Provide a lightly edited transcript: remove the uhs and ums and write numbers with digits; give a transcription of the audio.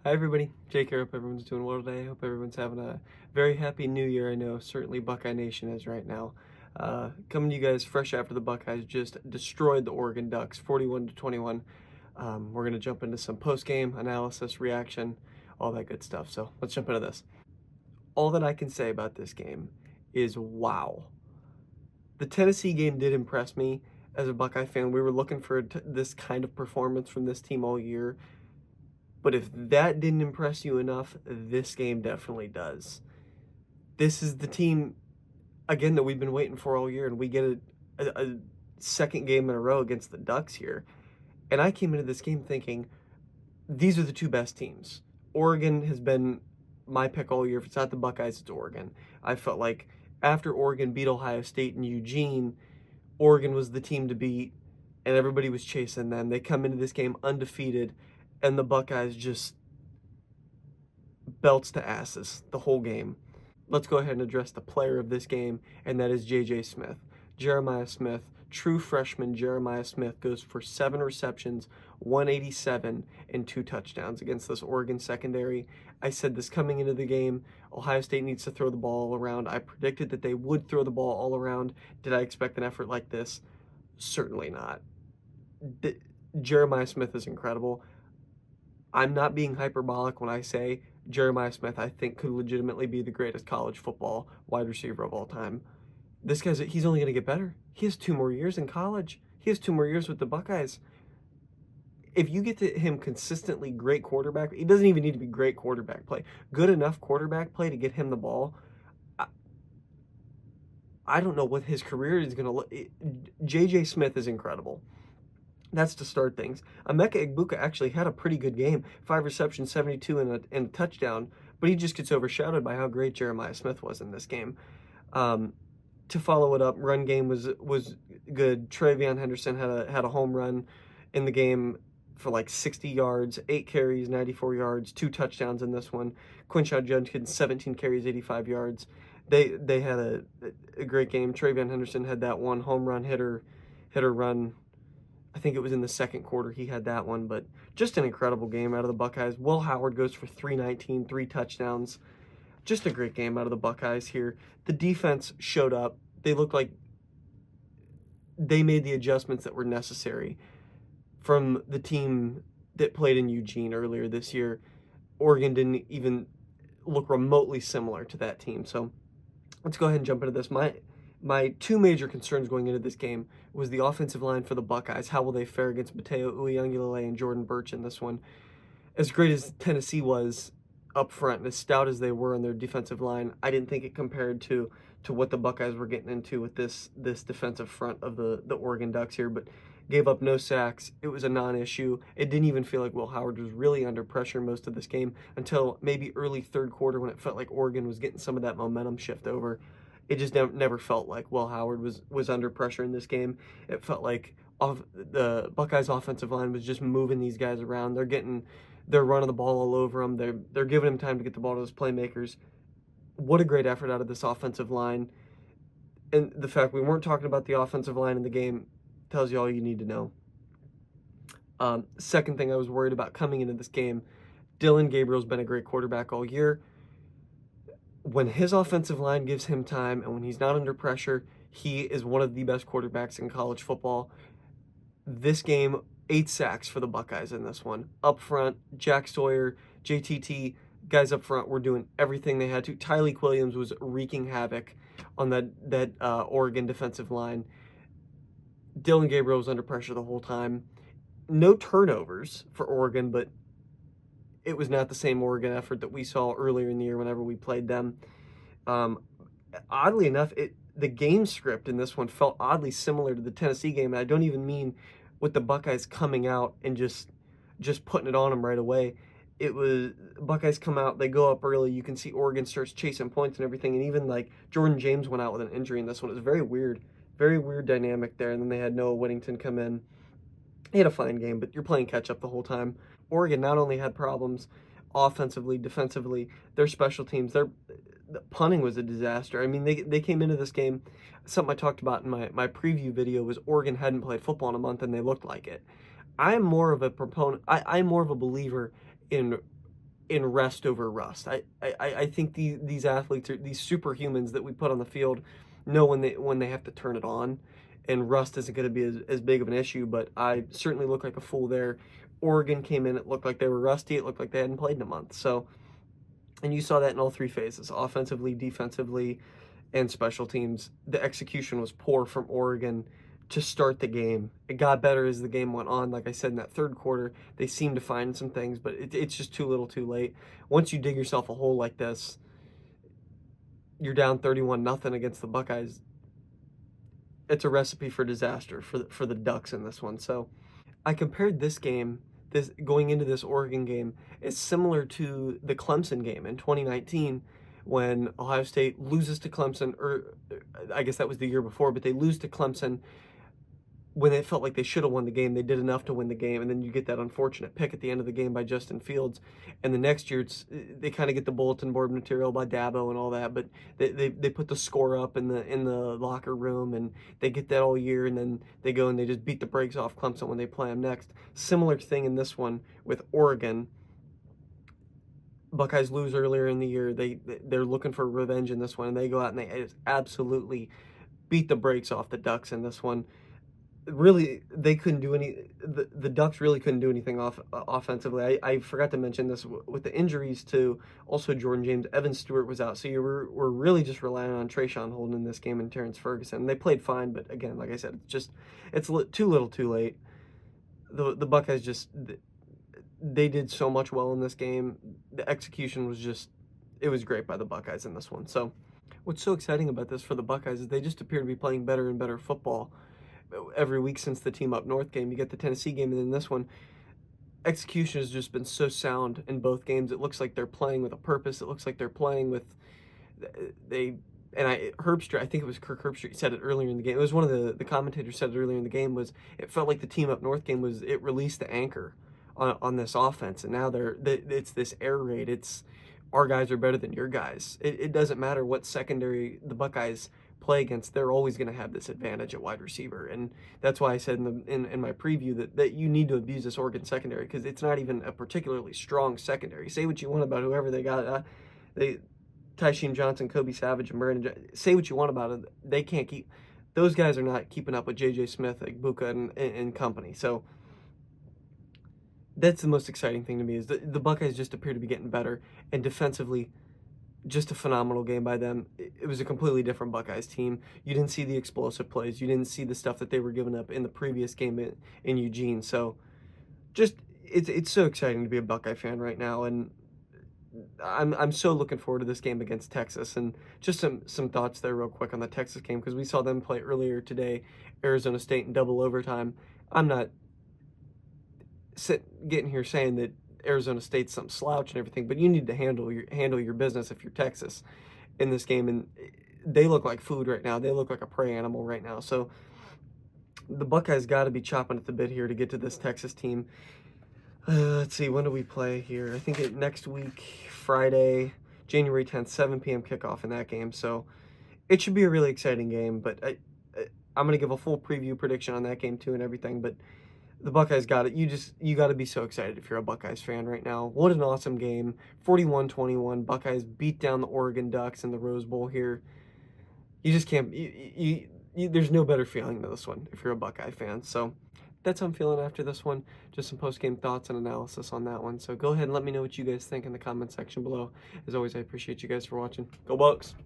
Hi everybody, Jake here. Hope everyone's doing well today. Hope everyone's having a very happy new year. I know certainly Buckeye Nation is right now. Coming to you guys fresh after the Buckeyes just destroyed the Oregon Ducks 41-21. We're going to jump into some post-game analysis, reaction, all that good stuff. So let's jump into this. All that I can say about this game is wow. The Tennessee game did impress me as a Buckeye fan. We were looking for this kind of performance from this team all year. But if that didn't impress you enough, this game definitely does. This is the team, again, that we've been waiting for all year, and we get a second game in a row against the Ducks here. And I came into this game thinking, these are the two best teams. Oregon has been my pick all year. If it's not the Buckeyes, it's Oregon. I felt like after Oregon beat Ohio State in Eugene, Oregon was the team to beat, and everybody was chasing them. They come into this game undefeated, and the Buckeyes just belts to asses the whole game. Let's go ahead and address the player of this game, and that is J.J. Smith. Jeremiah Smith, true freshman Jeremiah Smith, goes for 7 receptions, 187, and 2 touchdowns against this Oregon secondary. I said this coming into the game. Ohio State needs to throw the ball all around. I predicted that they would throw the ball all around. Did I expect an effort like this? Certainly not. Jeremiah Smith is incredible. I'm not being hyperbolic when I say Jeremiah Smith, I think, could legitimately be the greatest college football wide receiver of all time. This guy's, he's only going to get better. He has 2 more years in college. He has 2 more years with the Buckeyes. If you get to him consistently great quarterback, he doesn't even need to be great quarterback play. Good enough quarterback play to get him the ball. I don't know what his career is going to look. J.J. Smith is incredible. That's to start things. Emeka Egbuka actually had a pretty good game. 5 receptions, 72, and a touchdown, but he just gets overshadowed by how great Jeremiah Smith was in this game. To follow it up, run game was good. Travion Henderson had a home run in the game for like 60 yards, 8 carries, 94 yards, 2 touchdowns in this one. Quinshon Judkins, 17 carries, 85 yards. They had a great game. Travion Henderson had that one home run hitter run. I think it was in the second quarter he had that one, but just an incredible game out of the Buckeyes. Will Howard goes for 319, 3 touchdowns. Just a great game out of the Buckeyes here. The defense showed up. They looked like they made the adjustments that were necessary from the team that played in Eugene earlier this year. Oregon didn't even look remotely similar to that team. So let's go ahead and jump into this. My 2 major concerns going into this game was the offensive line for the Buckeyes. How will they fare against Mateo Uiagalelei and Jordan Burch in this one? As great as Tennessee was up front and as stout as they were on their defensive line, I didn't think it compared to what the Buckeyes were getting into with this defensive front of the Oregon Ducks here, but gave up no sacks. It was a non-issue. It didn't even feel like Will Howard was really under pressure most of this game until maybe early third quarter when it felt like Oregon was getting some of that momentum shift over. It just never felt like Will Howard was under pressure in this game. It felt like the Buckeyes' offensive line was just moving these guys around. They're running the ball all over them. They're giving them time to get the ball to those playmakers. What a great effort out of this offensive line. And the fact we weren't talking about the offensive line in the game tells you all you need to know. Second thing I was worried about coming into this game, Dillon Gabriel's been a great quarterback all year. When his offensive line gives him time and when he's not under pressure, he is one of the best quarterbacks in college football. This game, 8 sacks for the Buckeyes in this one. Up front, Jack Sawyer, JTT, guys up front were doing everything they had to. Tyleik Williams was wreaking havoc on that Oregon defensive line. Dillon Gabriel was under pressure the whole time. No turnovers for Oregon, but it was not the same Oregon effort that we saw earlier in the year whenever we played them. Oddly enough, the game script in this one felt oddly similar to the Tennessee game, and I don't even mean with the Buckeyes coming out and just putting it on them right away. It was Buckeyes come out, they go up early. You can see Oregon starts chasing points and everything, and even like Jordan James went out with an injury in this one. It was very weird dynamic there. And then they had Noah Whittington come in. He had a fine game, but you're playing catch up the whole time. Oregon not only had problems offensively, defensively, their special teams, the punting was a disaster. I mean, they came into this game, something I talked about in my preview video was Oregon hadn't played football in a month and they looked like it. I'm more of a proponent, I'm more of a believer in in rest over rust. I think these athletes are these superhumans that we put on the field know when they have to turn it on, and rust isn't going to be as big of an issue. But I certainly look like a fool there. Oregon came in, it looked like they were rusty. It looked like they hadn't played in a month. So, and you saw that in all three phases: offensively, defensively, and special teams. The execution was poor from Oregon to start the game. It got better as the game went on. Like I said, in that third quarter, they seemed to find some things, but it's just too little too late. Once you dig yourself a hole like this, you're down 31-0 against the Buckeyes. It's a recipe for disaster for the Ducks in this one. So I compared this game, this going into this Oregon game, is similar to the Clemson game in 2019 when Ohio State loses to Clemson, or I guess that was the year before, but they lose to Clemson when it felt like they should have won the game. They did enough to win the game, and then you get that unfortunate pick at the end of the game by Justin Fields. And the next year, they kind of get the bulletin board material by Dabo and all that, but they put the score up in the locker room, and they get that all year, and then they go and they just beat the brakes off Clemson when they play them next. Similar thing in this one with Oregon. Buckeyes lose earlier in the year. They're looking for revenge in this one, and they go out and they absolutely beat the brakes off the Ducks in this one. Really, they couldn't do the Ducks really couldn't do anything offensively. I forgot to mention this with the injuries to also Jordan James. Evan Stewart was out, so you were really just relying on Trayshawn Holden in this game and Terrence Ferguson. They played fine, but again, like I said, it's too little too late. The Buckeyes they did so much well in this game. The execution was it was great by the Buckeyes in this one. So what's so exciting about this for the Buckeyes is they just appear to be playing better and better football every week since the Team Up North game. You get the Tennessee game, and then this one, execution has just been so sound in both games. It looks like they're playing with a purpose. It looks like they're playing with Herbstreit, I think it was Kirk Herbstreit, said it earlier in the game. It was one of the commentators said it earlier in the game, was it felt like the Team Up North game it released the anchor on this offense, and now it's this air raid. It's our guys are better than your guys. It doesn't matter what secondary the Buckeyes play against, they're always going to have this advantage at wide receiver. And that's why I said in my preview that you need to abuse this Oregon secondary, because it's not even a particularly strong secondary. Say what you want about whoever they got. Tysheen Johnson, Kobe Savage, and Brandon. Say what you want about it. They can't keep. Those guys are not keeping up with J.J. Smith, Igbuka, and company. So that's the most exciting thing to me, is the Buckeyes just appear to be getting better, and defensively, just a phenomenal game by them. It was a completely different Buckeyes team. You didn't see the explosive plays. You didn't see the stuff that they were giving up in the previous game in Eugene. So just it's so exciting to be a Buckeye fan right now, and I'm so looking forward to this game against Texas. And just some thoughts there real quick on the Texas game, because we saw them play earlier today, Arizona State in double overtime. I'm not getting here saying that Arizona State's some slouch and everything, but you need to handle your business if you're Texas in this game. And they look like food right now. They look like a prey animal right now. So the Buckeyes got to be chopping at the bit here to get to this Texas team. Let's see, when do we play here? I think next week, Friday, January 10th, 7 p.m. kickoff in that game. So it should be a really exciting game, but I'm going to give a full preview prediction on that game too and everything, but the Buckeyes got it. You got to be so excited if you're a Buckeyes fan right now. What an awesome game. 41-21. Buckeyes beat down the Oregon Ducks in the Rose Bowl here. You just can't, there's no better feeling than this one if you're a Buckeye fan. So that's how I'm feeling after this one. Just some post-game thoughts and analysis on that one. So go ahead and let me know what you guys think in the comment section below. As always, I appreciate you guys for watching. Go Bucks!